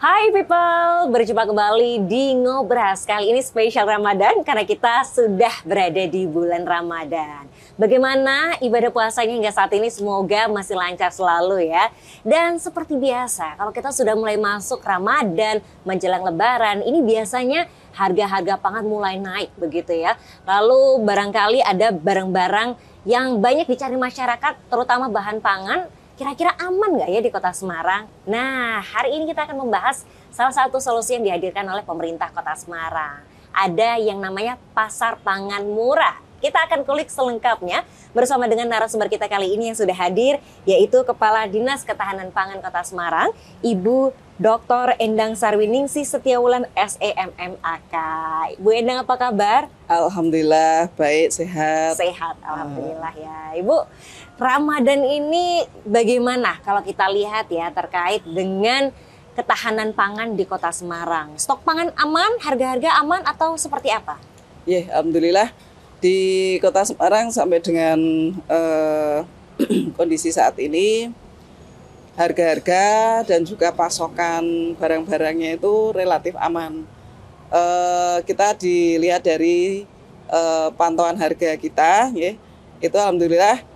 Hai people, berjumpa kembali di Ngobras. Kali ini spesial Ramadan karena kita sudah berada di bulan Ramadan. Bagaimana ibadah puasanya hingga saat ini? Semoga masih lancar selalu ya. Dan seperti biasa, kalau kita sudah mulai masuk Ramadan, menjelang Lebaran, ini biasanya harga-harga pangan mulai naik begitu ya. Lalu barangkali ada barang-barang yang banyak dicari masyarakat, terutama bahan pangan. Kira-kira aman nggak ya di Kota Semarang? Nah, hari ini kita akan membahas salah satu solusi yang dihadirkan oleh pemerintah Kota Semarang. Ada yang namanya Pasar Pangan Murah. Kita akan kulik selengkapnya bersama dengan narasumber kita kali ini yang sudah hadir, yaitu Kepala Dinas Ketahanan Pangan Kota Semarang, Ibu Dr. Endang Sarwiningsih Setiawulan SEMMAK. Bu Endang, apa kabar? Alhamdulillah, baik, sehat. Sehat, alhamdulillah ya. Ibu, Ramadan ini bagaimana kalau kita lihat ya terkait dengan ketahanan pangan di Kota Semarang? Stok pangan aman, harga-harga aman atau seperti apa? Ya, alhamdulillah di Kota Semarang sampai dengan kondisi saat ini harga-harga dan juga pasokan barang-barangnya itu relatif aman. Kita dilihat dari pantauan harga kita, ya, itu alhamdulillah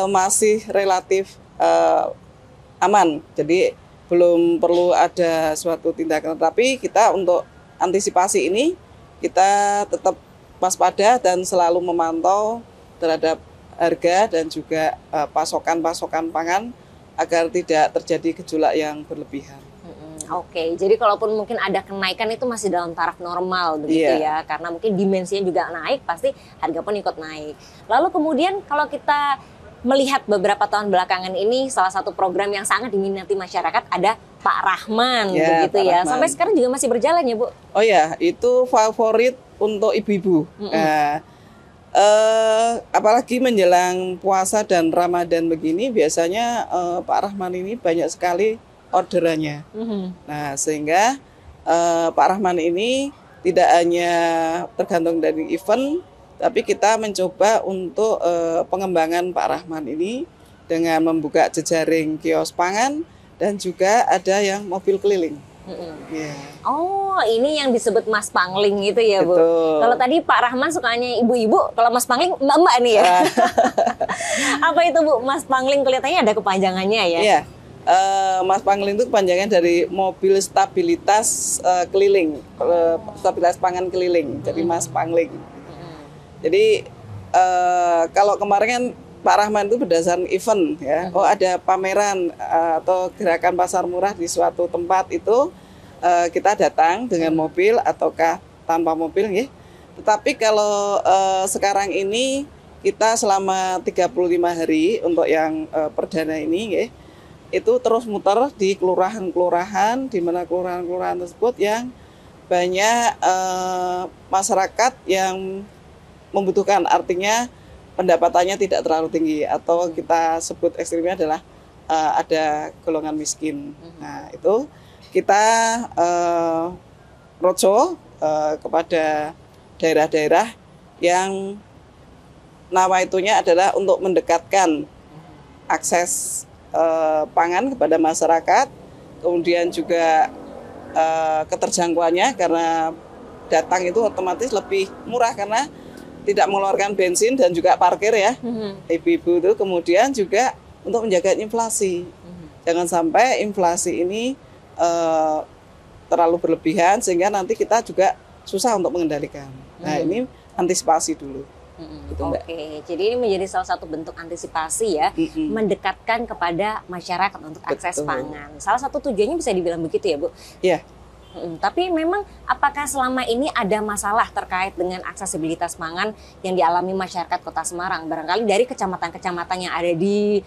masih relatif aman. Jadi belum perlu ada suatu tindakan. Tapi kita untuk antisipasi ini kita tetap waspada dan selalu memantau terhadap harga dan juga pasokan-pasokan pangan agar tidak terjadi gejolak yang berlebihan. Oke, jadi kalaupun mungkin ada kenaikan itu masih dalam taraf normal begitu ya, karena mungkin dimensinya juga naik, pasti harga pun ikut naik. Lalu kemudian kalau kita melihat beberapa tahun belakangan ini, salah satu program yang sangat diminati masyarakat ada Pak Rahman begitu Pak ya. Rahman. Sampai sekarang juga masih berjalan ya, Bu? Oh ya, itu favorit untuk ibu-ibu. Nah, apalagi menjelang puasa dan Ramadan begini, biasanya Pak Rahman ini banyak sekali orderannya. Nah, sehingga Pak Rahman ini tidak hanya tergantung dari event, tapi kita mencoba untuk pengembangan Pak Rahman ini dengan membuka jejaring kios pangan dan juga ada yang mobil keliling. Yeah. Oh, ini yang disebut Mas Pangling itu ya, Bu? Betul. Kalau tadi Pak Rahman sukanya ibu-ibu, kalau Mas Pangling mbak-mbak nih ya? Apa itu, Bu? Mas Pangling kelihatannya ada kepanjangannya ya? Iya. Mas Pangling itu kepanjangan dari mobil stabilitas keliling, stabilitas pangan keliling, jadi Mas Pangling. Jadi kalau kemarin kan Pak Rahman itu berdasarkan event ya, oh ada pameran atau gerakan pasar murah di suatu tempat itu kita datang dengan mobil ataukah tanpa mobil ya. Tetapi kalau sekarang ini kita selama 35 hari untuk yang perdana ini ya, itu terus muter di kelurahan-kelurahan, di mana kelurahan-kelurahan tersebut yang banyak masyarakat yang membutuhkan, artinya pendapatannya tidak terlalu tinggi atau kita sebut ekstrimnya adalah ada golongan miskin. Nah, itu kita roadshow kepada daerah-daerah yang nawaitunya adalah untuk mendekatkan akses pangan kepada masyarakat, kemudian juga keterjangkauannya, karena datang itu otomatis lebih murah karena tidak mengeluarkan bensin dan juga parkir ya, ibu-ibu itu. Kemudian juga untuk menjaga inflasi, jangan sampai inflasi ini terlalu berlebihan sehingga nanti kita juga susah untuk mengendalikan. Nah, ini antisipasi dulu. Oke, jadi ini menjadi salah satu bentuk antisipasi ya, mendekatkan kepada masyarakat untuk akses pangan. Salah satu tujuannya bisa dibilang begitu ya, Bu? Iya. Tapi memang apakah selama ini ada masalah terkait dengan aksesibilitas pangan yang dialami masyarakat Kota Semarang? Barangkali dari kecamatan-kecamatan yang ada di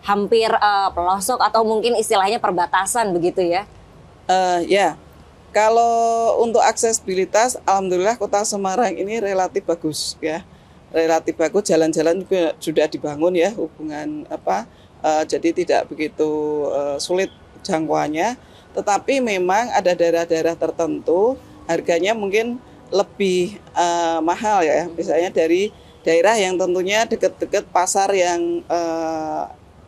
hampir pelosok atau mungkin istilahnya perbatasan begitu ya? Ya, Kalau untuk aksesibilitas, alhamdulillah Kota Semarang ini relatif bagus ya, relatif bagus. Jalan-jalan juga sudah dibangun ya, hubungan jadi tidak begitu sulit jangkauannya. Tetapi memang ada daerah-daerah tertentu harganya mungkin lebih mahal ya, misalnya dari daerah yang tentunya dekat-dekat pasar yang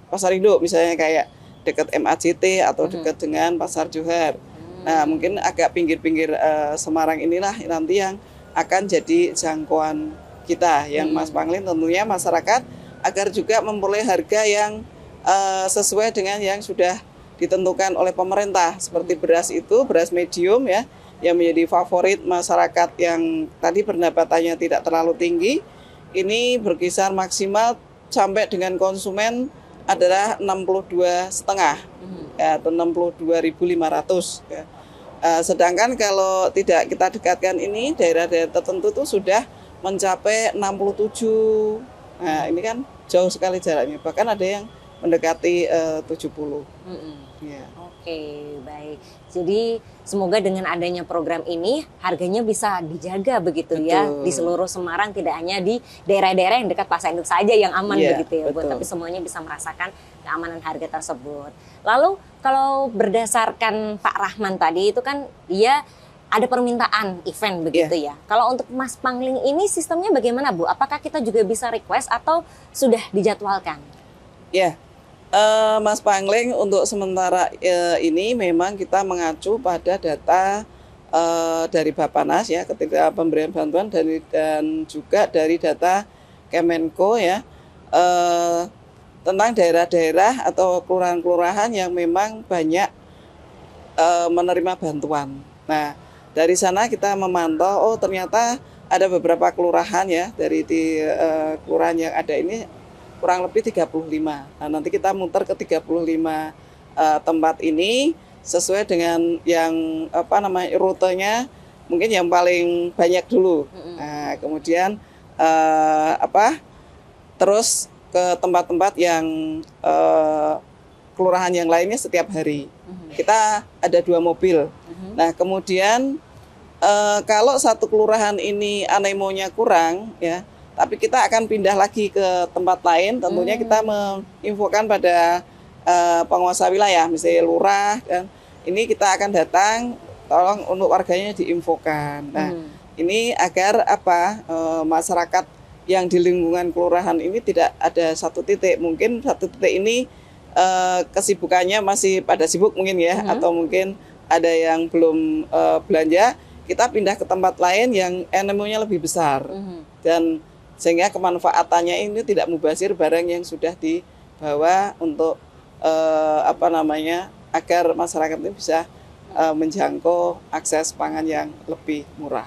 pasar induk, misalnya kayak dekat MACT atau dekat dengan Pasar Johar. Nah, mungkin agak pinggir-pinggir Semarang inilah nanti yang akan jadi jangkauan kita. Yang Mas Pangling tentunya masyarakat agar juga memperoleh harga yang sesuai dengan yang sudah ditentukan oleh pemerintah. Seperti beras itu, beras medium ya, yang menjadi favorit masyarakat yang tadi pendapatannya tidak terlalu tinggi. Ini berkisar maksimal sampai dengan konsumen adalah 62,5 ya, atau 62.500 ya. Sedangkan kalau tidak kita dekatkan ini, daerah-daerah tertentu itu sudah mencapai 67. Nah, ini kan jauh sekali jaraknya, bahkan ada yang mendekati 70. Ya. Oke, baik. Jadi semoga dengan adanya program ini harganya bisa dijaga begitu. Betul. Ya di seluruh Semarang, tidak hanya di daerah-daerah yang dekat pasar induk saja yang aman begitu ya, Bu, tapi semuanya bisa merasakan keamanan harga tersebut. Lalu kalau berdasarkan Pak Rahman tadi itu kan dia ada permintaan event begitu ya. Kalau untuk Mas Pangling ini sistemnya bagaimana, Bu? Apakah kita juga bisa request atau sudah dijadwalkan? Ya. Mas Pangling untuk sementara ini memang kita mengacu pada data dari Bappenas ya, ketika pemberian bantuan dan juga dari data Kemenko ya, tentang daerah-daerah atau kelurahan-kelurahan yang memang banyak menerima bantuan. Nah, dari sana kita memantau, oh ternyata ada beberapa kelurahan ya, dari kelurahan yang ada ini kurang lebih 35. Nah, nanti kita muter ke 35 tempat ini sesuai dengan yang rutenya, mungkin yang paling banyak dulu. Nah, kemudian terus ke tempat-tempat yang kelurahan yang lainnya setiap hari. Kita ada 2 mobil. Nah, kemudian kalau satu kelurahan ini anemonya kurang ya, tapi kita akan pindah lagi ke tempat lain. Tentunya kita menginfokan pada penguasa wilayah, misalnya lurah. Dan ini kita akan datang, tolong untuk warganya diinfokan. Nah, ini agar masyarakat yang di lingkungan kelurahan ini tidak ada satu titik. Mungkin satu titik ini kesibukannya masih pada sibuk mungkin ya, atau mungkin ada yang belum belanja. Kita pindah ke tempat lain yang anemonya lebih besar. Dan sehingga kemanfaatannya ini tidak mubazir barang yang sudah dibawa untuk agar masyarakat ini bisa menjangkau akses pangan yang lebih murah.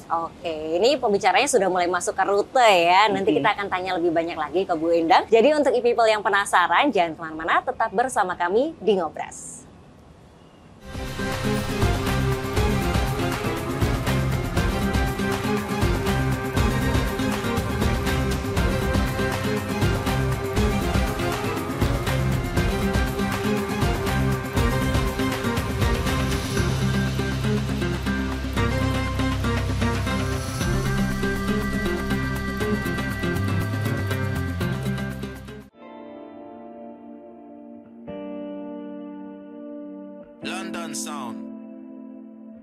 Oke, ini pembicaranya sudah mulai masuk ke rute ya. Nanti kita akan tanya lebih banyak lagi ke Bu Endang. Jadi untuk e-people yang penasaran, jangan kemana-mana, tetap bersama kami di Ngobras. London Sound.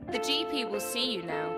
The GP will see you now.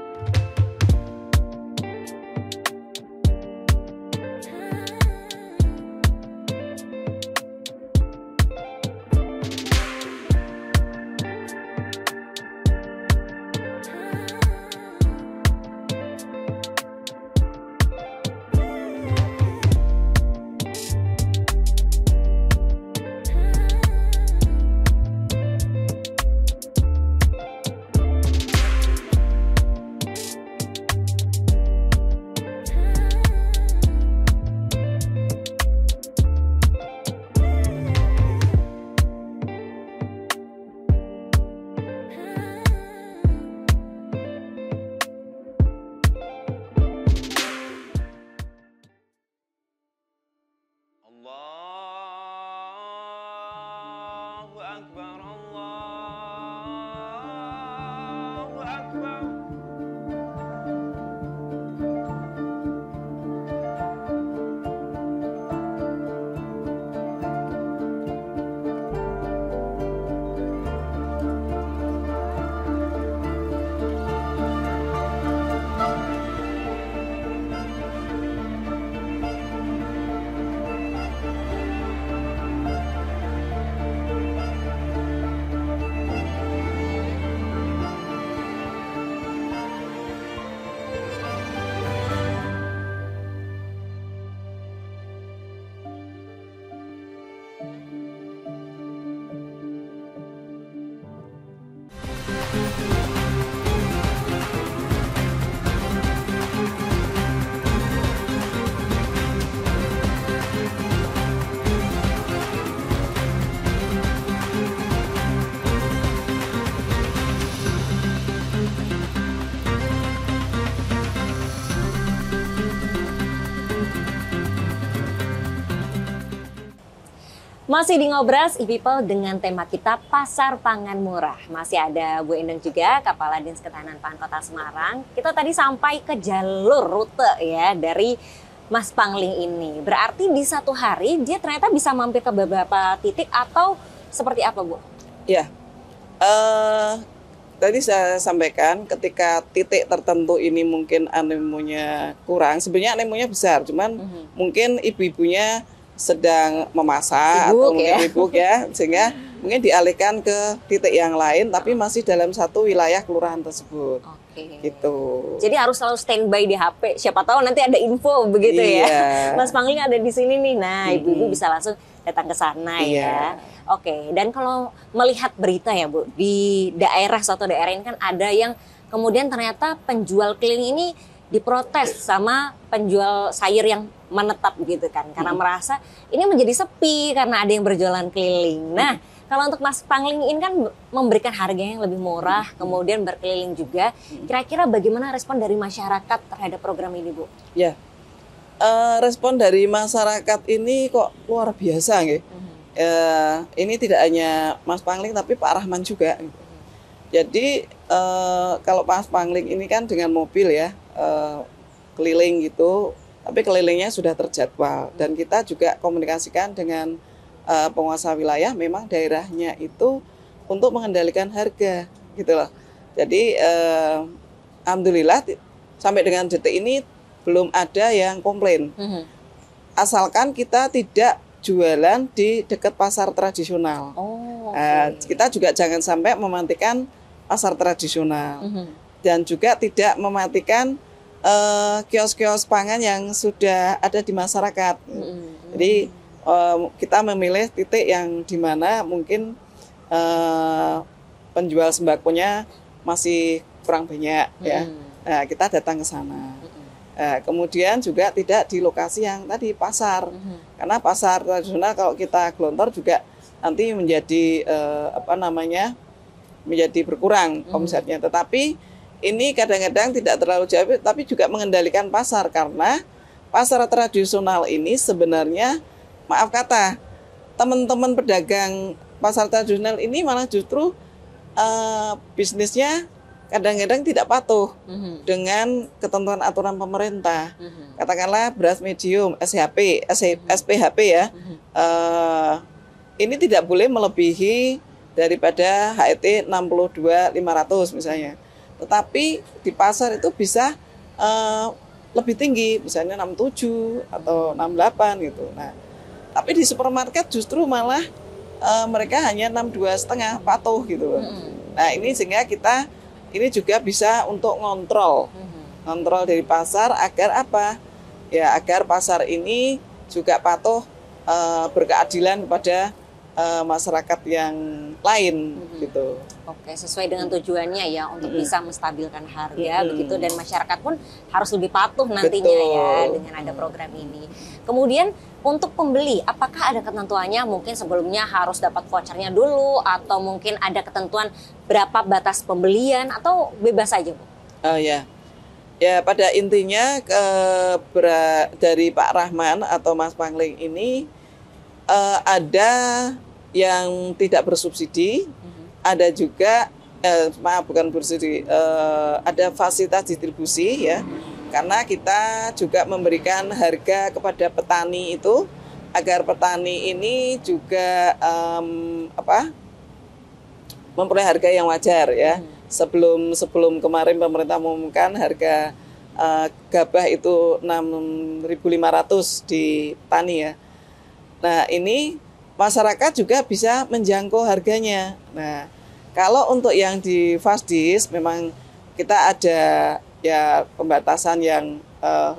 Masih di Ngobras e-People dengan tema kita Pasar Pangan Murah. Masih ada Bu Endang juga, Kepala Dinas Ketahanan Pangan Kota Semarang. Kita tadi sampai ke jalur rute ya dari Mas Pangling ini. Berarti di satu hari dia ternyata bisa mampir ke beberapa titik atau seperti apa, Bu? Ya, tadi saya sampaikan ketika titik tertentu ini mungkin anemonya kurang. Sebenarnya anemonya besar, cuman mungkin ibu-ibunya sedang memasak Sibuk, atau mungkin ya. sibuk ya, sehingga mungkin dialihkan ke titik yang lain, tapi masih dalam satu wilayah kelurahan tersebut. Oke. Gitu. Jadi harus selalu standby di HP. Siapa tahu nanti ada info begitu Iya. ya. Mas Pangling ada di sini nih. Nah, ibu-ibu bisa langsung datang ke sana ya. Iya. Oke. Dan kalau melihat berita ya, Bu, di daerah suatu daerah ini kan ada yang kemudian ternyata penjual keliling ini diprotes sama penjual sayur yang menetap gitu kan, karena merasa ini menjadi sepi karena ada yang berjualan keliling. Nah, kalau untuk Mas Pangling ini kan memberikan harga yang lebih murah, kemudian berkeliling juga. Kira-kira bagaimana respon dari masyarakat terhadap program ini, Bu? Ya, respon dari masyarakat ini kok luar biasa, nggih. Ini tidak hanya Mas Pangling tapi Pak Rahman juga. Jadi kalau Mas Pangling ini kan dengan mobil ya keliling gitu, tapi kelilingnya sudah terjadwal dan kita juga komunikasikan dengan penguasa wilayah, memang daerahnya itu untuk mengendalikan harga gitu loh. Jadi alhamdulillah sampai dengan detik ini belum ada yang komplain. Asalkan kita tidak jualan di dekat pasar tradisional. Oh, Kita juga jangan sampai mematikan pasar tradisional dan juga tidak mematikan kios-kios pangan yang sudah ada di masyarakat. Jadi kita memilih titik yang di mana mungkin penjual sembakonya masih kurang banyak ya. Nah, kita datang ke sana. Kemudian juga tidak di lokasi yang tadi pasar, karena pasar tradisional kalau kita gelontor juga nanti menjadi menjadi berkurang omsetnya. Tetapi ini kadang-kadang tidak terlalu jauh, tapi juga mengendalikan pasar, karena pasar tradisional ini sebenarnya, maaf kata, teman-teman pedagang pasar tradisional ini malah justru bisnisnya kadang-kadang tidak patuh dengan ketentuan aturan pemerintah. Katakanlah beras medium, SPHP ya, ini tidak boleh melebihi daripada HET 62.500 misalnya. Tetapi di pasar itu bisa lebih tinggi, misalnya 67 atau 68 gitu. Nah, tapi di supermarket justru malah mereka hanya 62,5 patuh gitu. Nah, ini sehingga kita ini juga bisa untuk ngontrol dari pasar agar apa? Ya, agar pasar ini juga patuh berkeadilan kepada masyarakat yang lain gitu. Oke, sesuai dengan tujuannya ya untuk bisa menstabilkan harga begitu, dan masyarakat pun harus lebih patuh nantinya ya dengan ada program ini. Kemudian untuk pembeli, apakah ada ketentuannya, mungkin sebelumnya harus dapat vouchernya dulu atau mungkin ada ketentuan berapa batas pembelian atau bebas saja, Bu? Ya, pada intinya dari Pak Rahman atau Mas Pangling ini ada yang tidak bersubsidi, ada juga bukan bersubsidi, ada fasilitas distribusi ya, karena kita juga memberikan harga kepada petani itu agar petani ini juga memperoleh harga yang wajar ya. Sebelum kemarin pemerintah mengumumkan harga gabah itu 6.500 di tani ya. Nah, ini masyarakat juga bisa menjangkau harganya. Nah, kalau untuk yang di Fasdis memang kita ada ya pembatasan yang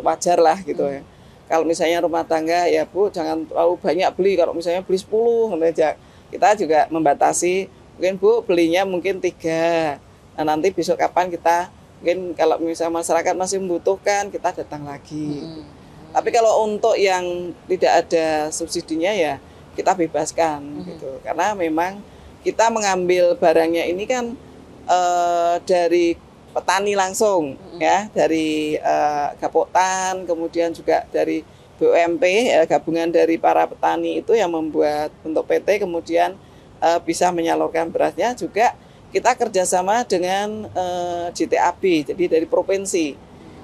wajar lah gitu ya. Kalau misalnya rumah tangga ya Bu, jangan terlalu banyak beli. Kalau misalnya beli 10 aja, kita juga membatasi. Mungkin Bu belinya mungkin 3. Nah, nanti besok kapan kita mungkin kalau misalnya masyarakat masih membutuhkan, kita datang lagi. Tapi kalau untuk yang tidak ada subsidinya ya kita bebaskan gitu, karena memang kita mengambil barangnya ini kan dari petani langsung ya, dari Gapotan, kemudian juga dari BUMP, gabungan dari para petani itu yang membuat bentuk PT, kemudian bisa menyalurkan berasnya. Juga kita kerjasama dengan JTAB, jadi dari provinsi.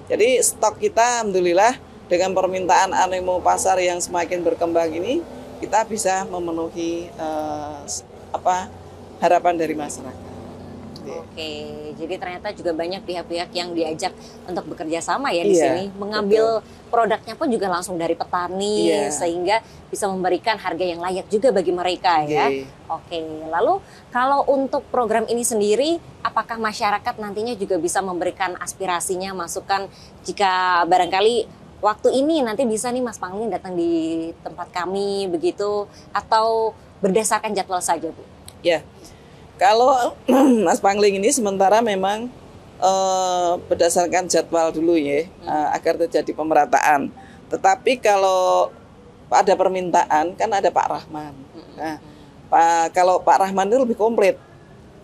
Jadi stok kita alhamdulillah dengan permintaan animo pasar yang semakin berkembang ini, kita bisa memenuhi harapan dari masyarakat. Oke, jadi ternyata juga banyak pihak-pihak yang diajak untuk bekerja sama ya di Iya, sini, mengambil produknya pun juga langsung dari petani, Iya. sehingga bisa memberikan harga yang layak juga bagi mereka ya. Oke. Oke, lalu kalau untuk program ini sendiri, apakah masyarakat nantinya juga bisa memberikan aspirasinya, masukan jika barangkali waktu ini nanti bisa nih Mas Pangling datang di tempat kami begitu, atau berdasarkan jadwal saja Bu? Ya, kalau Mas Pangling ini sementara memang berdasarkan jadwal dulu ya, agar terjadi pemerataan. Tetapi kalau ada permintaan kan ada Pak Rahman. Nah, kalau Pak Rahman itu lebih komplit,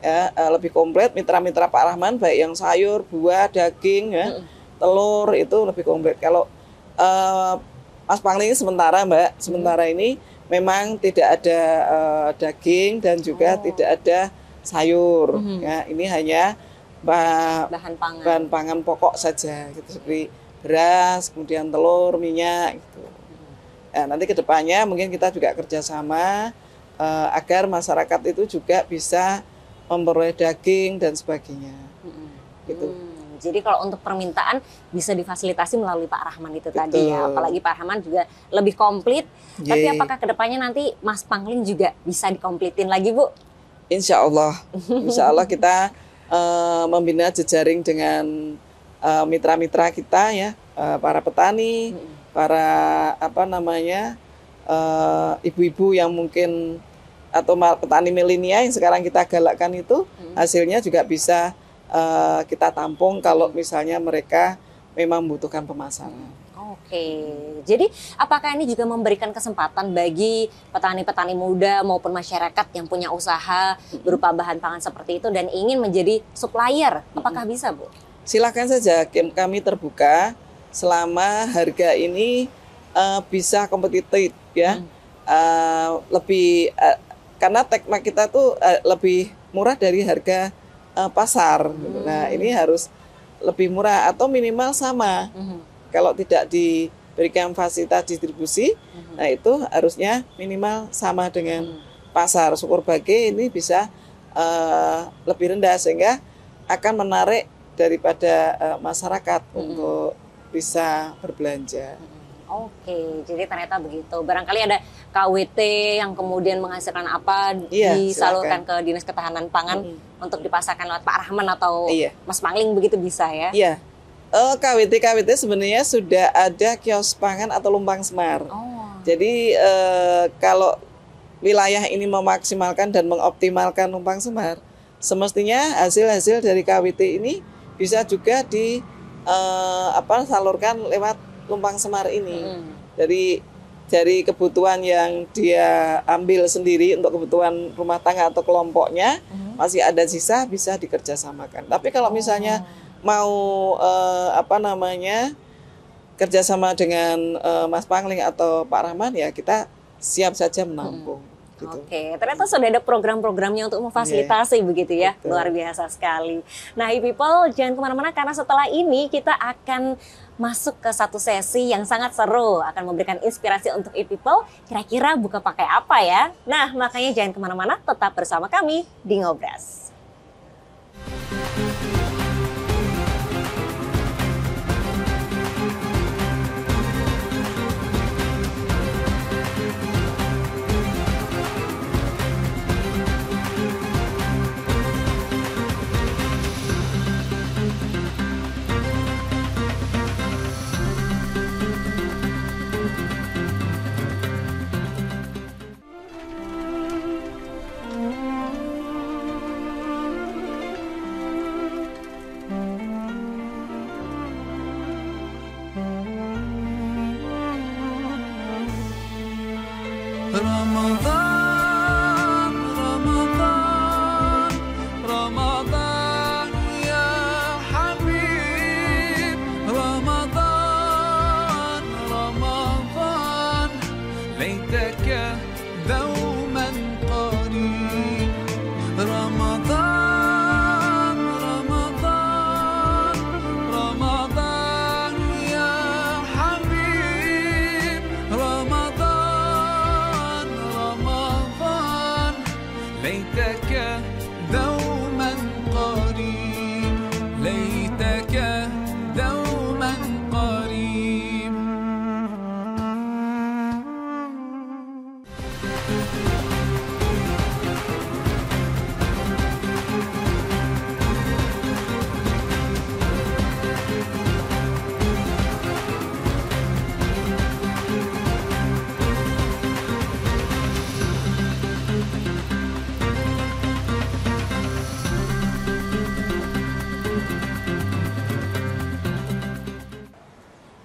ya, lebih komplit. Mitra-mitra Pak Rahman baik yang sayur, buah, daging, ya, telur itu lebih komplit. Kalau Mas Pangling sementara Mbak, sementara ini memang tidak ada daging dan juga tidak ada sayur. Ya, ini hanya bahan pangan pokok saja, gitu, seperti beras, kemudian telur, minyak. Gitu. Nah, nanti kedepannya mungkin kita juga kerjasama agar masyarakat itu juga bisa memperoleh daging dan sebagainya. Gitu. Jadi kalau untuk permintaan bisa difasilitasi melalui Pak Rahman itu tadi ya. Apalagi Pak Rahman juga lebih komplit. Tapi apakah kedepannya nanti Mas Pangling juga bisa dikomplitin lagi Bu? Insya Allah kita membina jejaring dengan mitra-mitra kita ya, para petani, para ibu-ibu yang mungkin atau petani milenial yang sekarang kita galakkan itu hasilnya juga bisa kita tampung kalau misalnya mereka memang membutuhkan pemasaran. Oke, jadi apakah ini juga memberikan kesempatan bagi petani-petani muda maupun masyarakat yang punya usaha berupa bahan pangan seperti itu dan ingin menjadi supplier? Apakah bisa, Bu? Silakan saja, kami terbuka selama harga ini bisa kompetitif ya, lebih karena tekmak kita tuh lebih murah dari harga pasar. Nah, ini harus lebih murah atau minimal sama. Kalau tidak diberikan fasilitas distribusi, nah itu harusnya minimal sama dengan pasar. Syukur bagi ini bisa lebih rendah sehingga akan menarik daripada masyarakat untuk bisa berbelanja. Oke, jadi ternyata begitu. Barangkali ada KWT yang kemudian menghasilkan apa disalurkan ke Dinas Ketahanan Pangan untuk dipasarkan lewat Pak Rahman atau Mas Pangling begitu bisa ya? Iya. KWT sebenarnya sudah ada kios pangan atau lumbang semar. Jadi kalau wilayah ini memaksimalkan dan mengoptimalkan lumbang semar, semestinya hasil-hasil dari KWT ini bisa juga salurkan lewat lumbang semar ini. Dari kebutuhan yang dia ambil sendiri untuk kebutuhan rumah tangga atau kelompoknya, masih ada sisa bisa dikerjasamakan. Tapi kalau misalnya mau kerjasama dengan Mas Pangling atau Pak Rahman ya kita siap saja menampung. Gitu. Oke, ternyata sudah ada program-programnya untuk memfasilitasi begitu ya, betul. Luar biasa sekali. Nah, people jangan kemana-mana karena setelah ini kita akan masuk ke satu sesi yang sangat seru, akan memberikan inspirasi untuk people. Kira-kira buka pakai apa ya? Nah, makanya jangan kemana-mana, tetap bersama kami di Ngobras. رمضان رمضان رمضان يا حبيب رمضان رمضان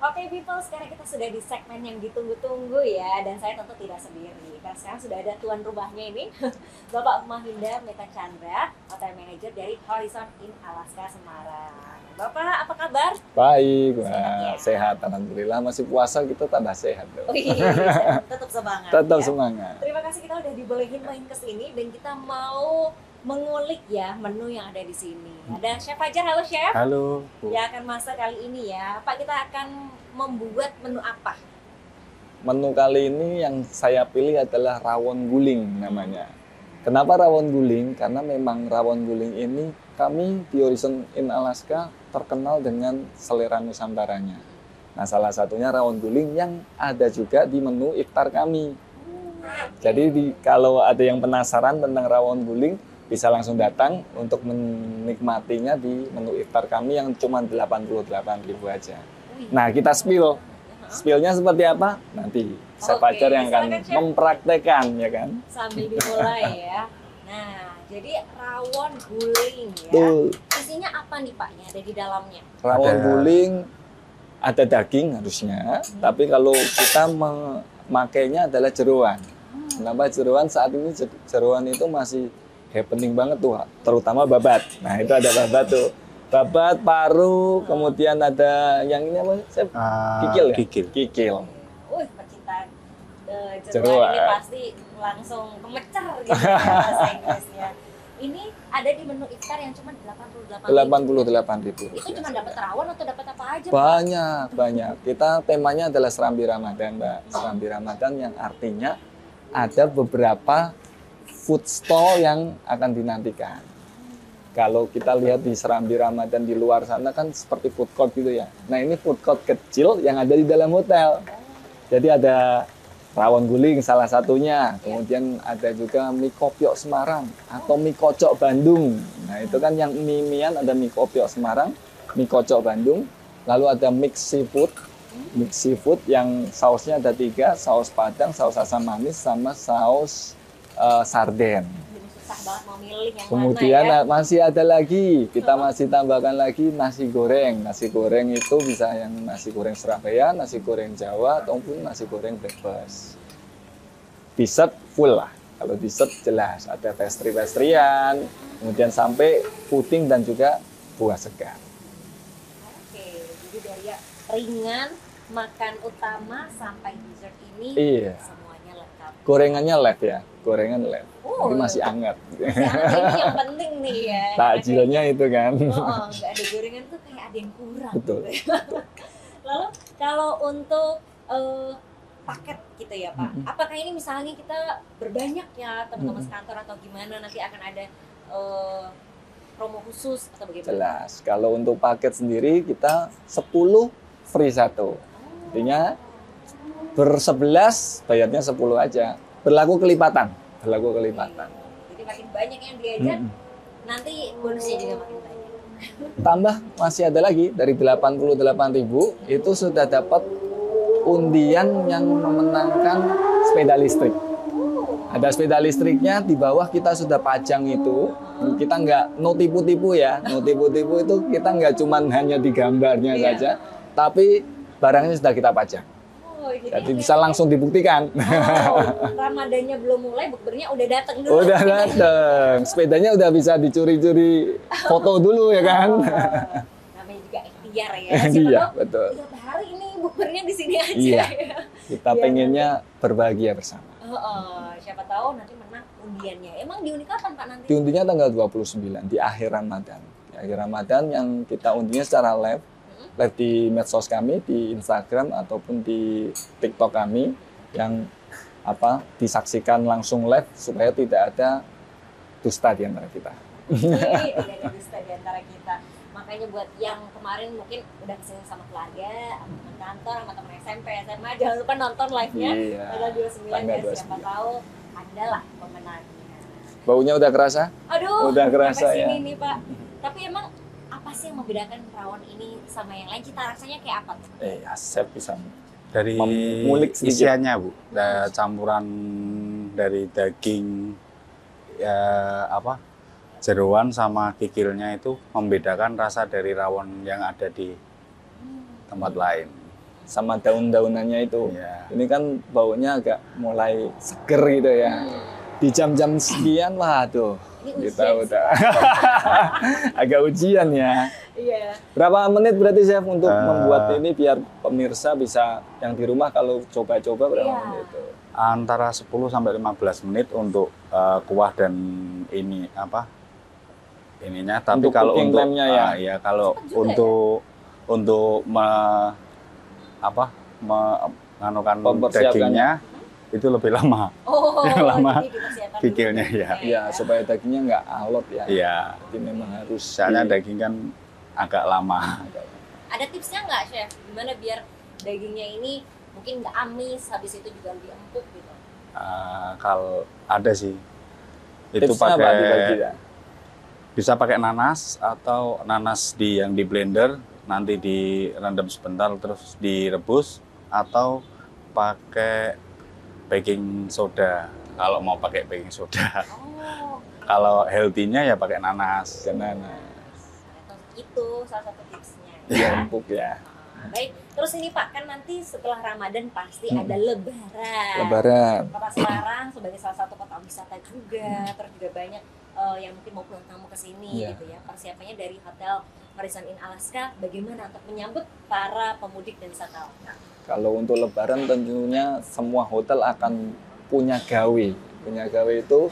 Oke people, sekarang kita sudah di segmen yang ditunggu-tunggu ya. Dan saya tentu tidak sendiri. Karena sekarang sudah ada tuan rumahnya ini, Bapak Mahinda Meta Chandra, Hotel Manager dari Horizon Inn Alaska Semarang. Bapak, apa kabar? Baik, Sehat ya? sehat. Alhamdulillah. Masih puasa kita tambah sehat. Oh iya, tetap semangat. Tetap ya. semangat. Terima kasih kita udah dibolehin main ke sini dan kita mau mengulik ya menu yang ada di sini. Ada Chef Fajar, halo Chef. Halo, Bu. Yang akan masak kali ini ya. Pak, kita akan membuat menu apa? Menu kali ini yang saya pilih adalah rawon guling namanya. Kenapa rawon guling? Karena memang rawon guling ini kami di Horizon Inn Alaska terkenal dengan selera Nusantaranya. Nah, salah satunya rawon guling yang ada juga di menu iftar kami. Jadi kalau ada yang penasaran tentang rawon guling, bisa langsung datang untuk menikmatinya di menu iftar kami yang cuma 88.000 aja. Nah, kita spill. Spillnya seperti apa? Nanti Chef Oke, Fajar yang akan silakan, Chef. mempraktekkan, ya kan? Sambil dimulai ya. Nah, jadi rawon guling ya. Tuh, Isinya apa nih Pak yang ada di dalamnya? rawon guling ada daging harusnya, tapi kalau kita memakainya adalah jeroan. Kenapa jeroan? Saat ini jeroan itu masih happening banget tuh, terutama babat. Nah, itu ada babat tuh. Babat, paru, kemudian ada yang ini apa? Chef? Kikil ya? Kikil. Wih, pecinta jeroan Jeroan. ini pasti langsung kemecer gitu ya bahasa Inggrisnya. Ini ada di menu iftar yang cuma 88.000. 88.000 Itu cuma rupiah. dapat rawon atau dapat apa aja, Pak? Banyak. Kita temanya adalah Serambi Ramadan, Mbak. Serambi Ramadan yang artinya ada beberapa food stall yang akan dinantikan. Kalau kita lihat di Serambi Ramadan di luar sana kan seperti food court gitu ya. Nah, ini food court kecil yang ada di dalam hotel. Jadi ada rawon guling salah satunya, kemudian ada juga mie kopiok Semarang atau mie kocok Bandung. Nah, itu kan yang mie-mian, ada mie kopiok Semarang, mie kocok Bandung, lalu ada mix seafood yang sausnya ada 3, saus Padang, saus asam manis, sama saus sarden. Susah banget mau milih yang Kemudian mana ya. masih ada lagi, kita masih tambahkan lagi nasi goreng. Nasi goreng itu bisa yang nasi goreng Surabaya, nasi goreng Jawa, ataupun nasi goreng breakfast. Dessert full lah, kalau dessert jelas ada pastry-pastryan, kemudian sampai puding dan juga buah segar. Oke, jadi dari ya ringan, makan utama sampai dessert ini Iya. semuanya lengkap. Gorengannya live ya, gorengan live. Oh. Ini masih hangat. Ini yang penting nih ya. Takjilnya itu kan. Oh, nggak ada gorengan tuh kayak ada yang kurang. Betul. Gitu. Lalu kalau untuk paket gitu ya Pak, apakah ini misalnya kita berbanyak ya teman-teman sekantor atau gimana nanti akan ada promo khusus atau bagaimana? Jelas. Kalau untuk paket sendiri kita 10 free 1. Artinya ber-11 bayarnya 10 aja. Berlaku kelipatan. Jadi makin banyak yang diajak, nanti bonusnya juga makin banyak. Tambah masih ada lagi dari 88.000 itu sudah dapat undian yang memenangkan sepeda listrik. Ada sepeda listriknya di bawah kita sudah pajang itu. Kita nggak no tipu-tipu ya. No tipu-tipu itu kita nggak cuman hanya di gambarnya saja, tapi barangnya sudah kita pajang. Oh, Jadi bisa langsung dibuktikan. Ramadannya belum mulai, bukbernya udah datang dulu. Udah dateng. Sepedanya udah bisa dicuri-curi foto dulu ya kan. Namanya juga ikhtiar ya. Siapa Iya, tahu betul. tiap hari ini bukbernya di sini aja. Iya. Ya. Kita pengennya berbahagia bersama. Siapa tahu nanti menang undiannya. Emang diundi kapan Pak nanti? Diundinya tanggal 29 di akhir Ramadan. Di akhir Ramadan yang kita undinya secara live di medsos kami, di Instagram ataupun di TikTok kami yang disaksikan langsung live supaya tidak ada dusta di antara kita. Tidak ada dusta di antara kita. Makanya buat yang kemarin mungkin udah kesini sama keluarga, sama teman kantor, sama teman SMP, SMA, jangan lupa nonton live-nya Iya, tanggal 29 tanggal ya. Siapa 29. tahu Anda lah pemenangnya. Baunya udah kerasa? Aduh, Udah kerasa sampai ya. sini nih Pak. Tapi emang apa sih yang membedakan rawon ini sama yang lain? Cita rasanya kayak apa tuh? Chef bisa. Dari Mengulik sedikit. isiannya Bu, campuran dari daging jeroan sama kikilnya itu membedakan rasa dari rawon yang ada di tempat lain. sama daun-daunannya itu. Iya. Ini kan baunya agak mulai seger gitu ya. Di jam-jam sekian, waduh, Ini kita ujian udah agak ujian ya. Iya. Berapa menit berarti chef untuk membuat ini biar pemirsa bisa yang di rumah kalau coba-coba berapa Iya. menit itu? Antara 10 sampai 15 menit untuk kuah dan ini apa? Ininya, tapi Untuk kalau cooking untuk time-nya ya? ya kalau Cepet juga untuk menganukan Mempersiapkannya. dagingnya itu lebih lama. Oh, Yang lama jadi dipersiapkan kikilnya, dulu ya. Ya, supaya dagingnya nggak alot ya. Iya. Jadi memang harus Soalnya daging kan agak lama. Ada tipsnya nggak, Chef? Gimana biar dagingnya ini mungkin nggak amis, habis itu juga lebih empuk gitu? Kalau ada sih. Itu tipsnya apa pakai dibagi ya? bisa pakai nanas atau nanas yang di blender nanti direndam sebentar terus direbus atau pakai baking soda kalau mau pakai baking soda. Oh, Kalau healthy-nya ya pakai nanas. itu salah satu tipsnya. Iya, empuk ya. Baik, terus ini Pak, kan nanti setelah Ramadan pasti ada Lebaran. Lebaran. Kota Semarang sebagai salah satu kota wisata juga, terus juga banyak yang mungkin mau pulang tamu ke sini Iya. gitu ya. Persiapannya dari Hotel Horizon Inn Alaska bagaimana untuk menyambut para pemudik dan wisatawan? Kalau untuk Lebaran tentunya semua hotel akan punya gawe. Punya gawe itu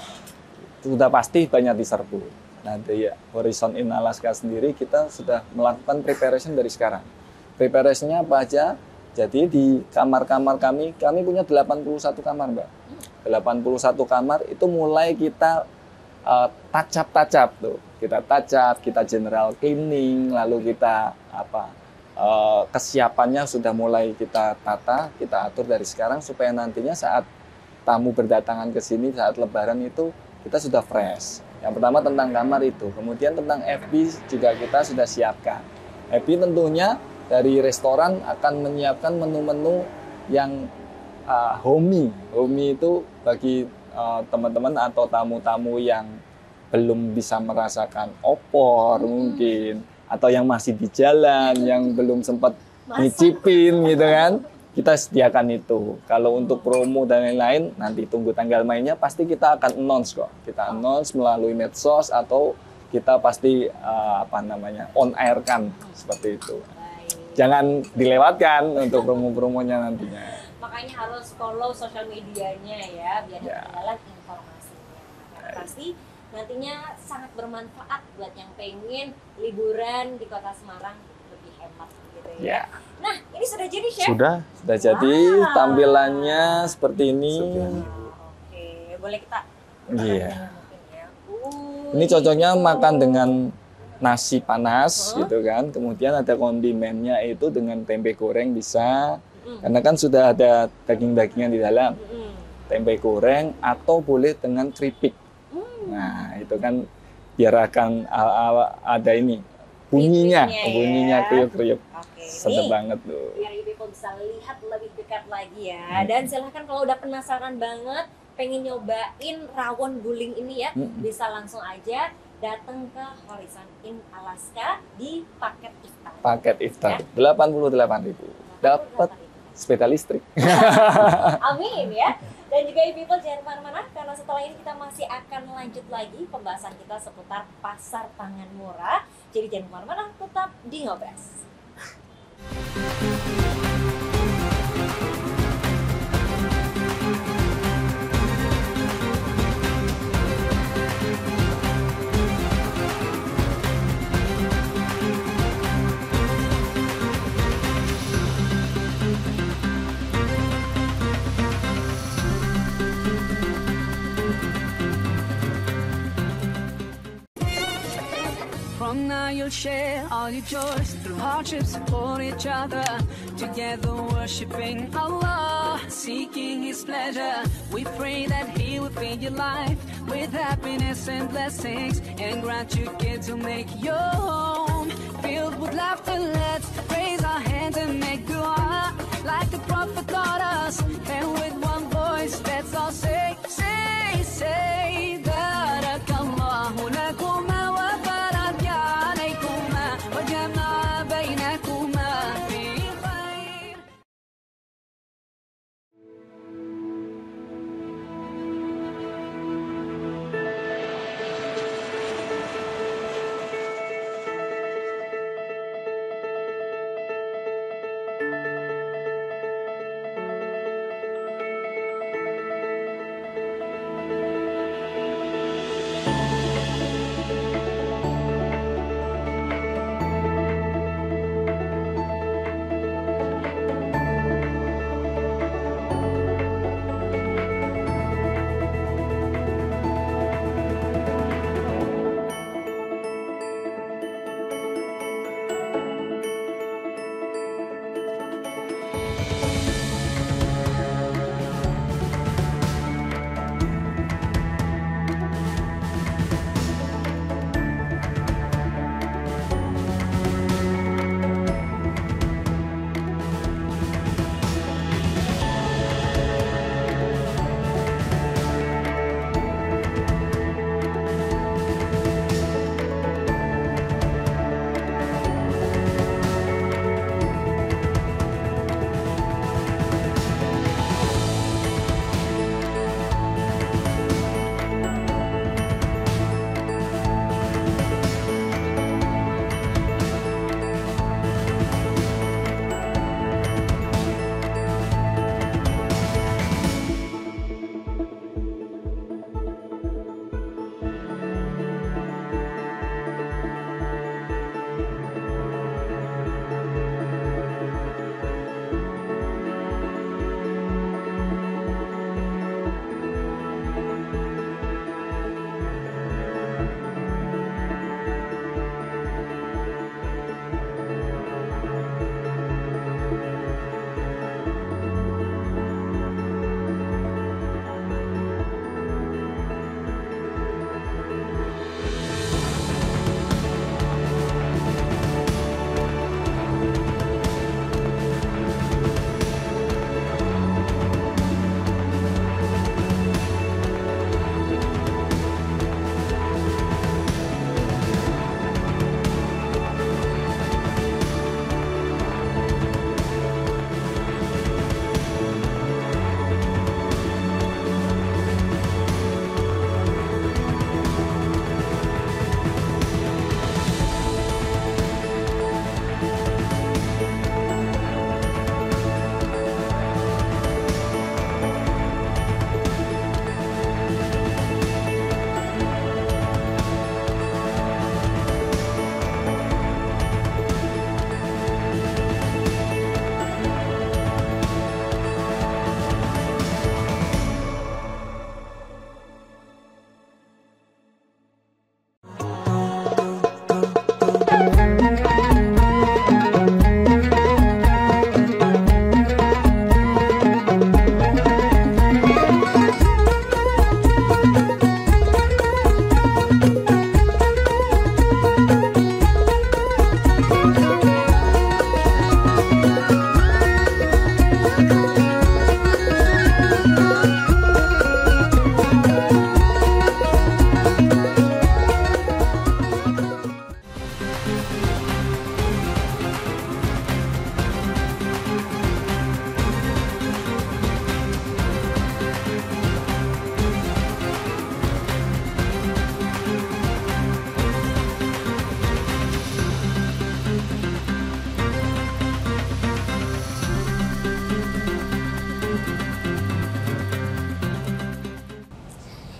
sudah pasti banyak diserbu. Nanti ya Horizon Inn Alaska sendiri kita sudah melakukan preparation dari sekarang. Preparation-nya apa aja? Jadi di kamar-kamar kami punya 81 kamar, Mbak. 81 kamar itu mulai kita touch-up tuh. Kita touch-up, kita general cleaning, lalu kita kesiapannya sudah mulai kita tata, kita atur dari sekarang supaya nantinya saat tamu berdatangan ke sini saat Lebaran itu kita sudah fresh. Yang pertama tentang kamar itu, kemudian tentang FB juga kita sudah siapkan. FB tentunya dari restoran akan menyiapkan menu-menu yang homey. Homey itu bagi teman-teman atau tamu-tamu yang belum bisa merasakan opor mungkin, atau yang masih di jalan, yang belum sempat nyicipin gitu kan, kita sediakan itu. Kalau untuk promo dan lain-lain, nanti tunggu tanggal mainnya, pasti kita akan announce kok. Kita announce melalui medsos atau kita pasti on air kan, seperti itu. Jangan dilewatkan untuk promo-promonya nantinya. Makanya harus follow sosial medianya ya, biar Ya. ketinggalan informasinya. Karena pasti nantinya sangat bermanfaat buat yang pengen liburan di Kota Semarang lebih hemat gitu ya. Ya, Nah, ini sudah jadi, Chef? Sudah. sudah jadi Wow. tampilannya seperti ini. Oke, boleh kita Iya. mungkin ya. Ini cocoknya makan dengan nasi panas gitu kan. Kemudian ada kondimennya itu dengan tempe goreng bisa. Karena kan sudah ada daging-dagingan di dalam. Tempe goreng atau boleh dengan keripik. Nah, itu kan biar akan ada ini bunyinya, Keripiknya ya. bunyinya kriuk-kriuk. Oke, Sedap nih, banget tuh. biar ibu bisa lihat lebih dekat lagi ya. Dan silahkan kalau udah penasaran banget, pengen nyobain rawon guling ini ya, bisa langsung aja datang ke Horizon Inn Alaska di paket iftar. Paket iftar 88.000. Dapat sepeda listrik. Amin ya. Dan juga people jangan kemana-mana karena setelah ini kita masih akan lanjut lagi pembahasan kita seputar pasar pangan murah. Jadi jangan kemana-mana, tetap di Ngobras. From now you'll share all your joys through hardships, support each other. Together worshiping Allah, seeking His pleasure. We pray that He will fill your life with happiness and blessings, and grant you kids to make your home filled with laughter. Let's raise our hands and make dua like the Prophet taught us, and with one voice let's all say, Barakallahu lakum.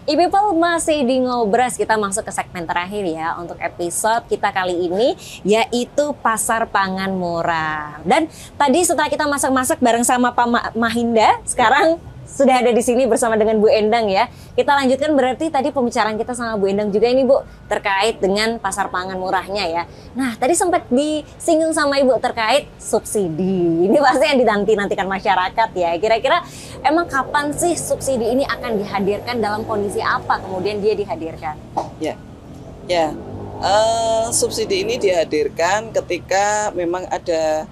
E-People masih di Ngobras, kita masuk ke segmen terakhir ya untuk episode kita kali ini, yaitu pasar pangan murah. Dan tadi setelah kita masak-masak bareng sama Pak Mahinda, sekarang sudah ada di sini bersama dengan Bu Endang ya. Kita lanjutkan berarti tadi pembicaraan kita sama Bu Endang juga ini Bu, terkait dengan pasar pangan murahnya ya. Nah tadi sempat disinggung sama Ibu terkait subsidi. Ini pasti yang dinanti-nantikan masyarakat ya. Kira-kira emang kapan sih subsidi ini akan dihadirkan, dalam kondisi apa kemudian dia dihadirkan? Subsidi ini dihadirkan ketika memang ada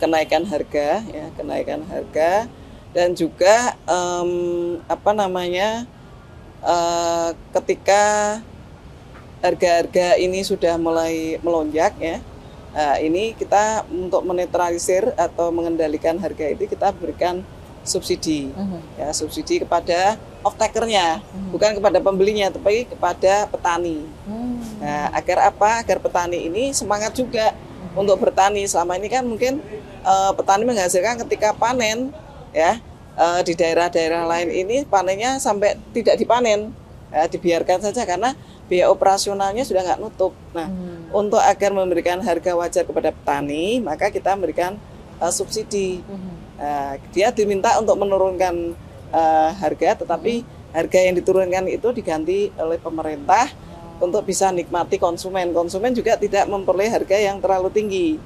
kenaikan harga ya, kenaikan harga. Dan juga ketika harga-harga ini sudah mulai melonjak ya, ini kita untuk menetralisir atau mengendalikan harga itu kita berikan subsidi, ya subsidi kepada off-takernya, bukan kepada pembelinya, tapi kepada petani. Nah, agar apa? Agar petani ini semangat juga untuk bertani. Selama ini kan mungkin petani menghasilkan ketika panen. Ya, di daerah-daerah lain ini panennya sampai tidak dipanen, ya, dibiarkan saja karena biaya operasionalnya sudah nggak nutup. Nah, untuk agar memberikan harga wajar kepada petani, maka kita memberikan subsidi. Dia diminta untuk menurunkan harga, tetapi harga yang diturunkan itu diganti oleh pemerintah untuk bisa nikmati konsumen. Konsumen juga tidak memperoleh harga yang terlalu tinggi.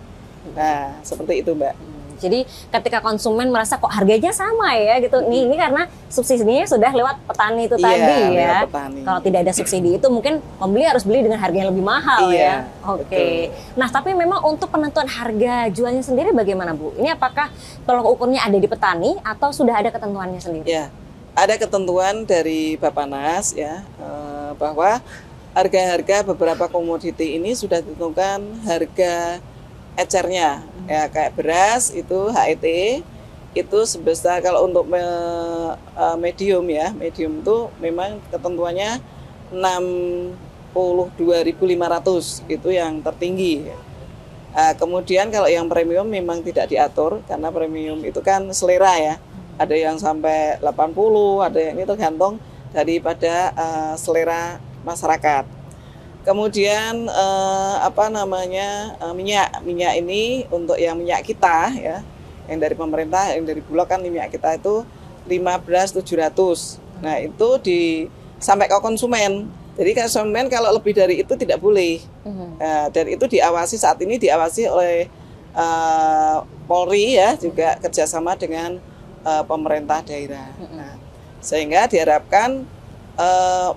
Nah, seperti itu, Mbak. Jadi ketika konsumen merasa kok harganya sama ya gitu, ini karena subsidinya sudah lewat petani itu tadi ya. Petani. Kalau tidak ada subsidi itu mungkin pembeli harus beli dengan harga yang lebih mahal ya. Oke. Nah tapi memang untuk penentuan harga jualnya sendiri bagaimana Bu? Ini apakah tolok ukurnya ada di petani atau sudah ada ketentuannya sendiri? Ya, ada ketentuan dari Bappenas ya, bahwa harga-harga beberapa komoditi ini sudah ditentukan harga ecernya, ya kayak beras itu HET itu sebesar, kalau untuk medium ya, medium itu memang ketentuannya 62.500 itu yang tertinggi. Kemudian kalau yang premium memang tidak diatur karena premium itu kan selera ya, ada yang sampai 80, ada yang ini tergantung daripada selera masyarakat. Kemudian minyak ini untuk yang minyak kita ya, yang dari pemerintah, yang dari Bulog kan minyak kita itu 15.700. Nah itu sampai ke konsumen. Jadi konsumen kalau lebih dari itu tidak boleh. Dan itu diawasi, saat ini diawasi oleh Polri ya, juga kerjasama dengan pemerintah daerah. Nah, sehingga diharapkan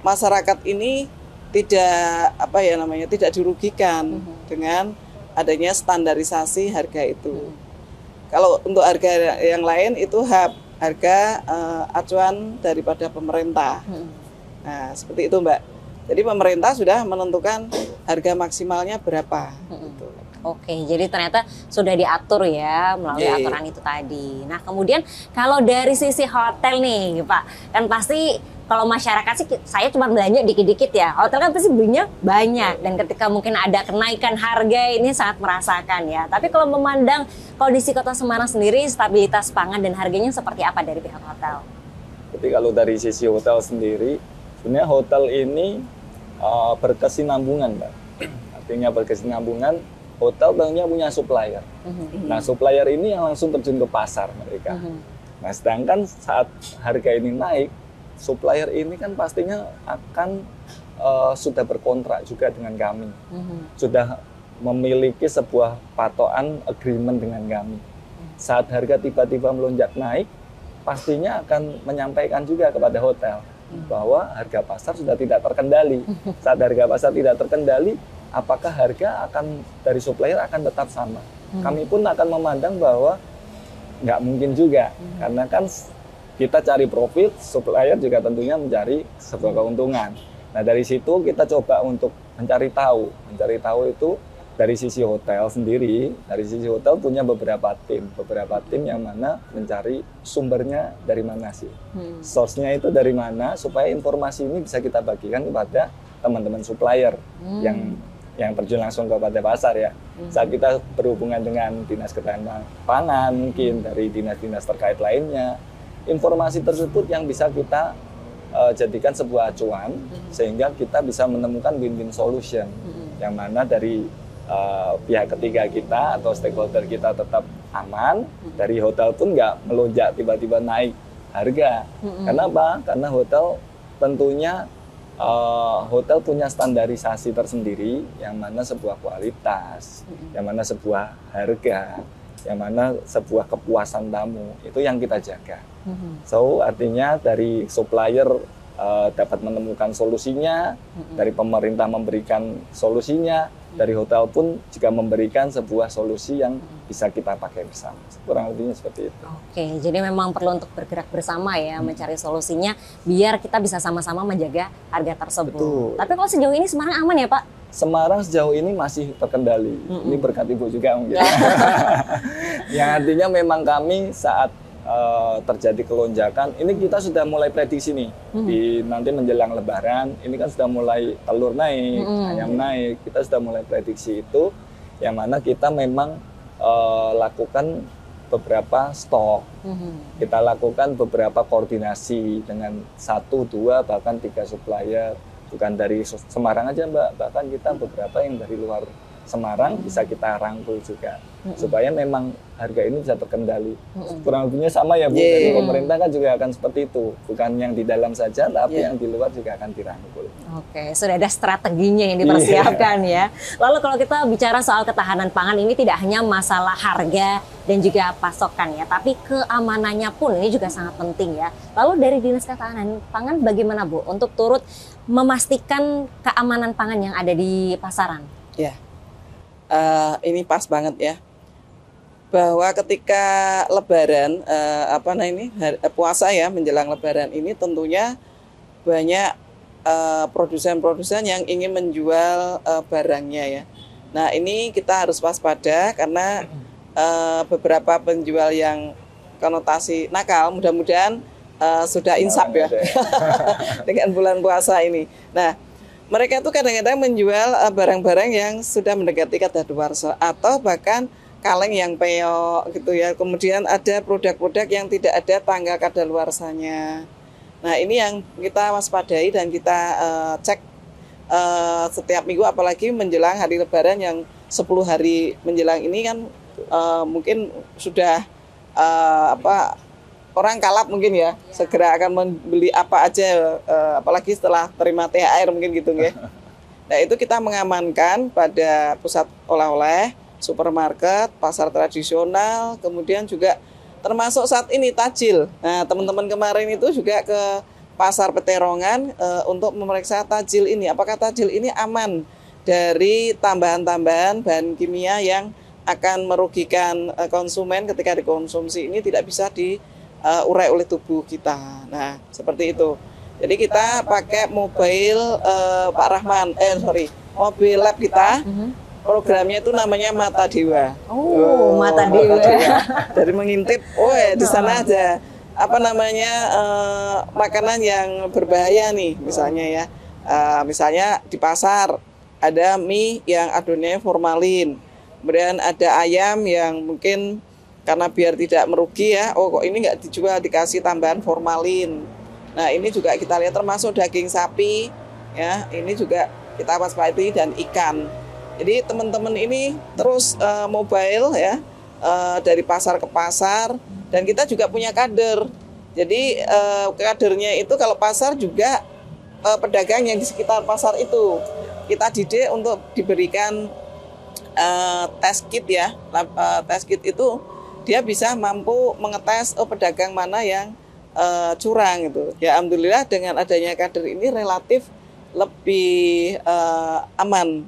masyarakat ini tidak dirugikan dengan adanya standarisasi harga itu. Kalau untuk harga yang lain itu harga acuan daripada pemerintah. Nah, seperti itu Mbak. Jadi pemerintah sudah menentukan harga maksimalnya berapa. Gitu. Oke, jadi ternyata sudah diatur ya melalui aturan itu tadi. Nah kemudian kalau dari sisi hotel nih Pak, kan pasti kalau masyarakat sih saya cuma belanja dikit-dikit ya. Hotel kan pasti belinya banyak, dan ketika mungkin ada kenaikan harga ini sangat merasakan ya. Tapi kalau memandang kondisi Kota Semarang sendiri, stabilitas pangan dan harganya seperti apa dari pihak hotel? Jadi kalau dari sisi hotel sendiri, sebenarnya hotel ini berkesinambungan, Mbak. Artinya berkesinambungan, hotel tentunya punya supplier. Nah, supplier ini yang langsung terjun ke pasar mereka. Nah, sedangkan saat harga ini naik, supplier ini kan pastinya akan sudah berkontrak juga dengan kami, sudah memiliki sebuah patokan agreement dengan kami. Saat harga tiba-tiba melonjak naik, pastinya akan menyampaikan juga kepada hotel bahwa harga pasar sudah tidak terkendali. Saat harga pasar tidak terkendali, apakah harga akan dari supplier akan tetap sama? Kami pun akan memandang bahwa nggak mungkin juga, karena kan kita cari profit, supplier juga tentunya mencari sebuah keuntungan. Nah dari situ kita coba untuk mencari tahu itu dari sisi hotel sendiri. Dari sisi hotel punya beberapa tim yang mana mencari sumbernya dari mana sih, source-nya itu dari mana, supaya informasi ini bisa kita bagikan kepada teman-teman supplier yang terjun langsung kepada pasar ya. Saat kita berhubungan dengan dinas ketahanan pangan, mungkin dari dinas-dinas terkait lainnya, informasi tersebut yang bisa kita jadikan sebuah acuan sehingga kita bisa menemukan win-win solution yang mana dari pihak ketiga kita atau stakeholder kita tetap aman, dari hotel pun nggak melonjak tiba-tiba naik harga. Karena apa? Karena hotel tentunya hotel punya standarisasi tersendiri yang mana sebuah kualitas, yang mana sebuah harga, yang mana sebuah kepuasan tamu, itu yang kita jaga. So artinya dari supplier dapat menemukan solusinya, dari pemerintah memberikan solusinya, dari hotel pun juga memberikan sebuah solusi yang bisa kita pakai bersama. Kurang lebihnya seperti itu. Oke, jadi memang perlu untuk bergerak bersama ya, mencari solusinya biar kita bisa sama-sama menjaga harga tersebut. Betul. Tapi kalau sejauh ini Semarang aman ya Pak? Semarang sejauh ini masih terkendali. Ini berkat Ibu juga mungkin. Yang artinya memang kami saat terjadi kelonjakan, ini kita sudah mulai prediksi nih. Di nanti menjelang Lebaran, ini kan sudah mulai telur naik, ayam naik. Kita sudah mulai prediksi itu, yang mana kita memang lakukan beberapa stok. Kita lakukan beberapa koordinasi dengan 1, 2, bahkan 3 supplier. Bukan dari Semarang aja Mbak, bahkan kita beberapa yang dari luar Semarang bisa kita rangkul juga supaya memang harga ini bisa terkendali. Kurang lebihnya sama ya Bu, dari pemerintah kan juga akan seperti itu, bukan yang di dalam saja tapi yang di luar juga akan dirangkul. Oke, sudah ada strateginya yang dipersiapkan ya. Lalu kalau kita bicara soal ketahanan pangan, ini tidak hanya masalah harga dan juga pasokan ya, tapi keamanannya pun ini juga sangat penting ya. Lalu dari Dinas Ketahanan Pangan bagaimana Bu untuk turut memastikan keamanan pangan yang ada di pasaran? Ya, ini pas banget ya. Bahwa ketika Lebaran, puasa ya, menjelang Lebaran ini tentunya banyak produsen-produsen yang ingin menjual barangnya ya. Nah ini kita harus waspada karena beberapa penjual yang konotasi nakal, mudah-mudahan sudah insaf ya dengan bulan puasa ini. Nah mereka itu kadang-kadang menjual barang-barang yang sudah mendekati kadaluarsa atau bahkan kaleng yang peyok gitu ya. Kemudian ada produk-produk yang tidak ada tanggal kadaluarsanya. Nah ini yang kita waspadai dan kita cek setiap minggu, apalagi menjelang hari Lebaran yang 10 hari menjelang ini kan mungkin sudah orang kalap mungkin ya, segera akan membeli apa aja, apalagi setelah terima THR mungkin gitu ya. Nah itu kita mengamankan pada pusat oleh-oleh, supermarket, pasar tradisional, kemudian juga termasuk saat ini tajil. Nah teman-teman kemarin itu juga ke pasar Peterongan untuk memeriksa tajil ini, apakah tajil ini aman dari tambahan-tambahan bahan kimia yang akan merugikan konsumen ketika dikonsumsi ini tidak bisa diurai oleh tubuh kita. Nah, seperti itu. Jadi kita pakai mobile mobil lab kita. Programnya itu namanya Mata Dewa. Mata Dewa. Dari mengintip, di sana ada makanan yang berbahaya nih, misalnya ya. Misalnya di pasar ada mie yang adonannya formalin. Kemudian ada ayam yang mungkin karena biar tidak merugi ya, kok ini nggak dijual, dikasih tambahan formalin. Nah ini juga kita lihat, termasuk daging sapi ya, ini juga kita waspadai, dan ikan. Jadi teman-teman ini terus mobile ya, dari pasar ke pasar, dan kita juga punya kader. Jadi kadernya itu kalau pasar juga pedagang yang di sekitar pasar itu kita didik untuk diberikan test kit ya. Test kit itu dia bisa mampu mengetes pedagang mana yang curang gitu. Ya alhamdulillah dengan adanya kader ini relatif lebih aman.